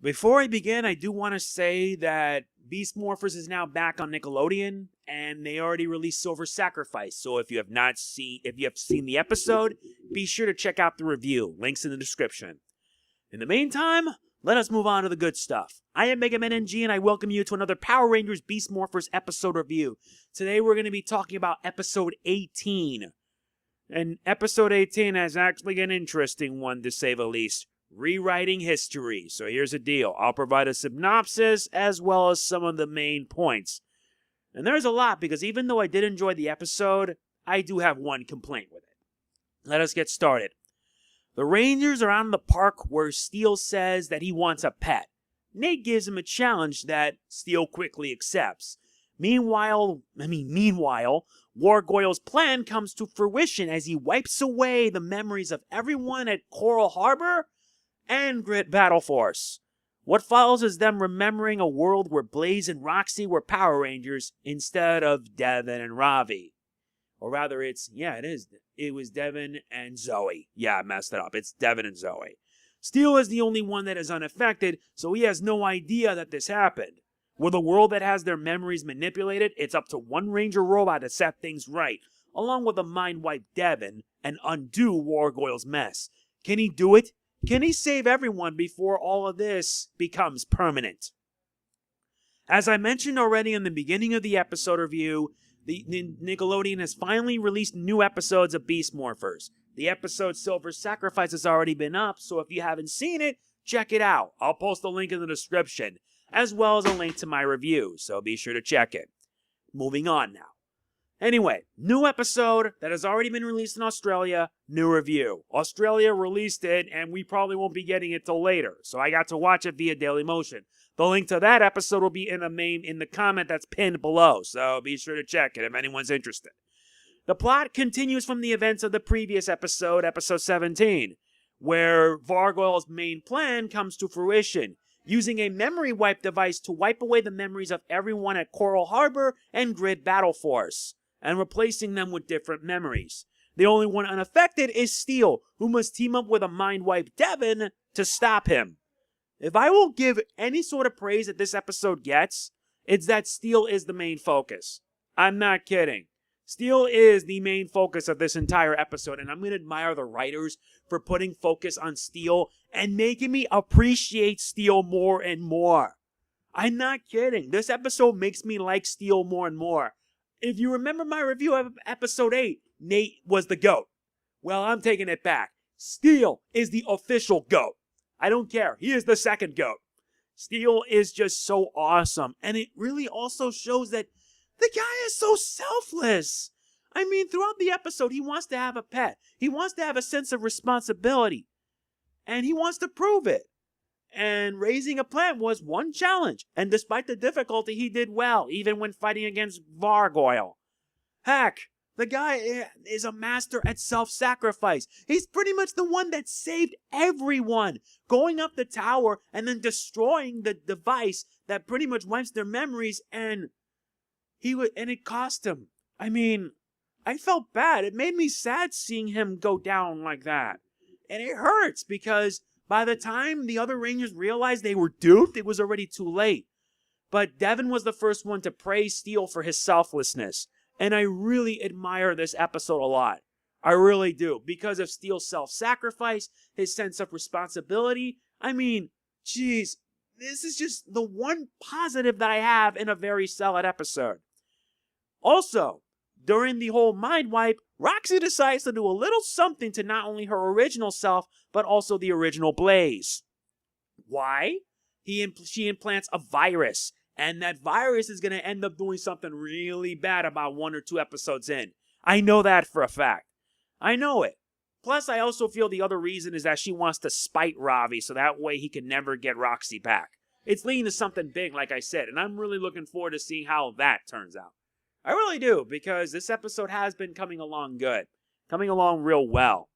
Before I begin, I do want to say that Beast Morphers is now back on Nickelodeon, and they already released Silver Sacrifice. So if you have seen the episode, be sure to check out the review. Links in the description. In the meantime, let us move on to the good stuff. I am MegamanNG, and I welcome you to another Power Rangers Beast Morphers episode review. Today we're going to be talking about episode 18. And episode 18 has actually an interesting one, to say the least. Rewriting history. So here's the deal. I'll provide a synopsis as well as some of the main points. And there's a lot, because even though I did enjoy the episode, I do have one complaint with it. Let us get started. The Rangers are out in the park where Steel says that he wants a pet. Nate gives him a challenge that Steel quickly accepts. Meanwhile, Wargoyle's plan comes to fruition as he wipes away the memories of everyone at Coral Harbor and Battleforce. What follows is them remembering a world where Blaze and Roxy were Power Rangers instead of Devin and Ravi. Or rather, it was Devin and Zoe. Yeah, I messed it up. It's Devin and Zoe. Steel is the only one that is unaffected, so he has no idea that this happened. With a world that has their memories manipulated, it's up to one Ranger robot to set things right, along with a mind-wipe Devin, and undo Wargoyle's mess. Can he do it? Can he save everyone before all of this becomes permanent? As I mentioned already in the beginning of the episode review, the Nickelodeon has finally released new episodes of Beast Morphers. The episode Silver Sacrifice has already been up, so if you haven't seen it, check it out. I'll post a link in the description, as well as a link to my review, so be sure to check it. Moving on now. Anyway, new episode that has already been released in Australia, new review. Australia released it, and we probably won't be getting it till later, so I got to watch it via Dailymotion. The link to that episode will be in the comment that's pinned below, so be sure to check it if anyone's interested. The plot continues from the events of the previous episode, episode 17, where Vargoyle's main plan comes to fruition, using a memory wipe device to wipe away the memories of everyone at Coral Harbor and Battleforce, and replacing them with different memories. The only one unaffected is Steel, who must team up with a mind wipe Devin to stop him. If I will give any sort of praise that this episode gets, it's that Steel is the main focus. I'm not kidding. Steel is the main focus of this entire episode, and I'm going to admire the writers for putting focus on Steel and making me appreciate Steel more and more. I'm not kidding. This episode makes me like Steel more and more. If you remember my review of episode 8, Nate was the GOAT. Well, I'm taking it back. Steel is the official GOAT. I don't care. He is the second GOAT. Steel is just so awesome. And it really also shows that the guy is so selfless. I mean, throughout the episode, he wants to have a pet. He wants to have a sense of responsibility. And he wants to prove it. And raising a plant was one challenge. And despite the difficulty, he did well, even when fighting against Vargoyle. Heck, the guy is a master at self-sacrifice. He's pretty much the one that saved everyone, going up the tower and then destroying the device that pretty much wipes their memories, and it cost him. I mean, I felt bad. It made me sad seeing him go down like that. And it hurts because by the time the other Rangers realized they were duped, it was already too late. But Devin was the first one to praise Steel for his selflessness. And I really admire this episode a lot. I really do. Because of Steel's self-sacrifice, his sense of responsibility. I mean, geez, this is just the one positive that I have in a very solid episode. Also, during the whole mind wipe, Roxy decides to do a little something to not only her original self, but also the original Blaze. Why? She implants a virus, and that virus is going to end up doing something really bad about 1 or 2 episodes in. I know that for a fact. I know it. Plus, I also feel the other reason is that she wants to spite Ravi, so that way he can never get Roxy back. It's leading to something big, like I said, and I'm really looking forward to seeing how that turns out. I really do, because this episode has been coming along good. Coming along real well.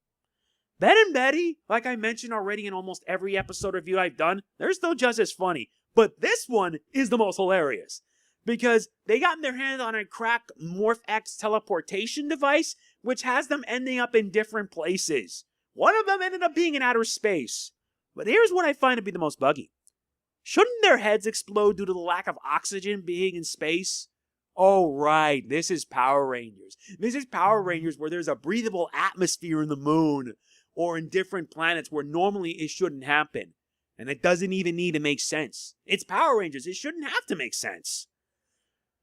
Ben and Betty, like I mentioned already in almost every episode review I've done, they're still just as funny. But this one is the most hilarious. Because they got their hands on a crack Morph-X teleportation device, which has them ending up in different places. One of them ended up being in outer space. But here's what I find to be the most buggy. Shouldn't their heads explode due to the lack of oxygen being in space? Oh, right, this is Power Rangers. This is Power Rangers where there's a breathable atmosphere in the moon or in different planets where normally it shouldn't happen. And it doesn't even need to make sense. It's Power Rangers. It shouldn't have to make sense.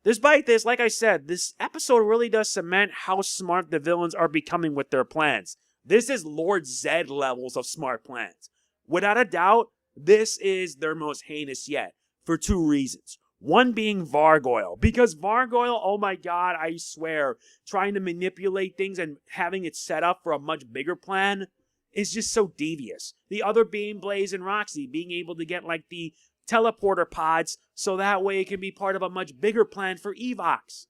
Despite this, like I said, this episode really does cement how smart the villains are becoming with their plans. This is Lord Zed levels of smart plans. Without a doubt, this is their most heinous yet, for two reasons. One being Vargoyle, because Vargoyle, oh my god, I swear, trying to manipulate things and having it set up for a much bigger plan is just so devious. The other being Blaze and Roxy, being able to get like the teleporter pods so that way it can be part of a much bigger plan for Evox.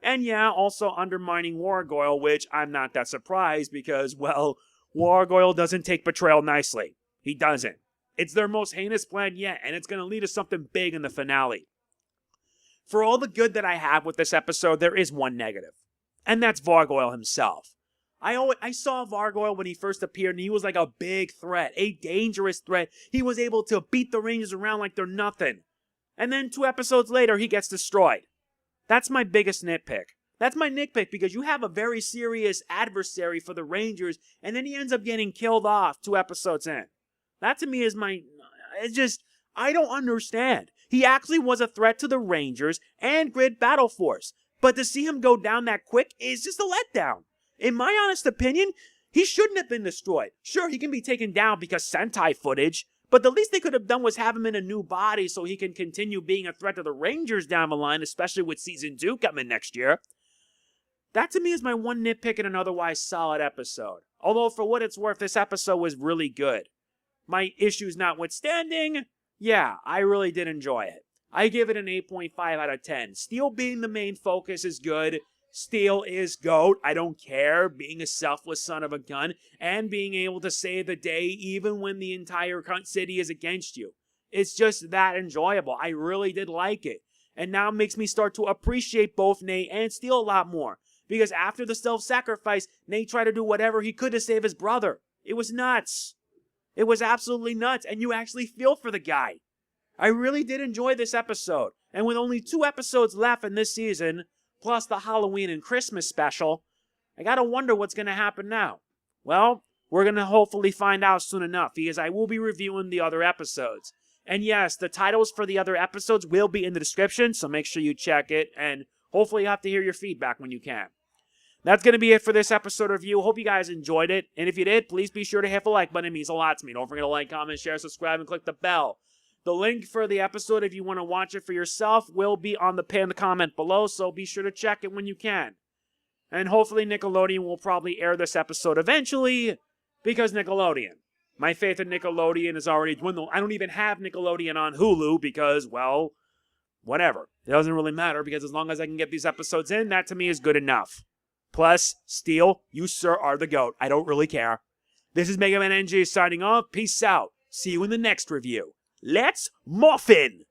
And yeah, also undermining Wargoyle, which I'm not that surprised because, well, Wargoyle doesn't take betrayal nicely. He doesn't. It's their most heinous plan yet, and it's going to lead to something big in the finale. For all the good that I have with this episode, there is one negative, and that's Vargoyle himself. I saw Vargoyle when he first appeared, and he was like a big threat, a dangerous threat. He was able to beat the Rangers around like they're nothing. And then 2 episodes later, he gets destroyed. That's my biggest nitpick. That's my nitpick because you have a very serious adversary for the Rangers, and then he ends up getting killed off 2 episodes in. That to me is I don't understand. He actually was a threat to the Rangers and Grid Battleforce, but to see him go down that quick is just a letdown. In my honest opinion, he shouldn't have been destroyed. Sure, he can be taken down because Sentai footage, but the least they could have done was have him in a new body so he can continue being a threat to the Rangers down the line, especially with Season 2 coming next year. That to me is my one nitpick in an otherwise solid episode. Although for what it's worth, this episode was really good. My issues notwithstanding, yeah, I really did enjoy it. I give it an 8.5 out of 10. Steel being the main focus is good. Steel is GOAT. I don't care. Being a selfless son of a gun and being able to save the day even when the entire city is against you. It's just that enjoyable. I really did like it. And now it makes me start to appreciate both Nate and Steel a lot more. Because after the self-sacrifice, Nate tried to do whatever he could to save his brother. It was nuts. It was absolutely nuts. And you actually feel for the guy. I really did enjoy this episode. And with only 2 episodes left in this season, plus the Halloween and Christmas special, I gotta wonder what's gonna happen now. Well, we're gonna hopefully find out soon enough, because I will be reviewing the other episodes. And yes, the titles for the other episodes will be in the description, so make sure you check it, and hopefully you have to hear your feedback when you can. That's gonna be it for this episode review. Hope you guys enjoyed it, and if you did, please be sure to hit the like button. It means a lot to me. Don't forget to like, comment, share, subscribe, and click the bell. The link for the episode, if you want to watch it for yourself, will be on the pinned comment below, so be sure to check it when you can. And hopefully Nickelodeon will probably air this episode eventually, because Nickelodeon. My faith in Nickelodeon is already dwindled. I don't even have Nickelodeon on Hulu because, well, whatever. It doesn't really matter, because as long as I can get these episodes in, that to me is good enough. Plus, Steel, you sir are the GOAT. I don't really care. This is MegamanNG signing off. Peace out. See you in the next review. Let's morphin'!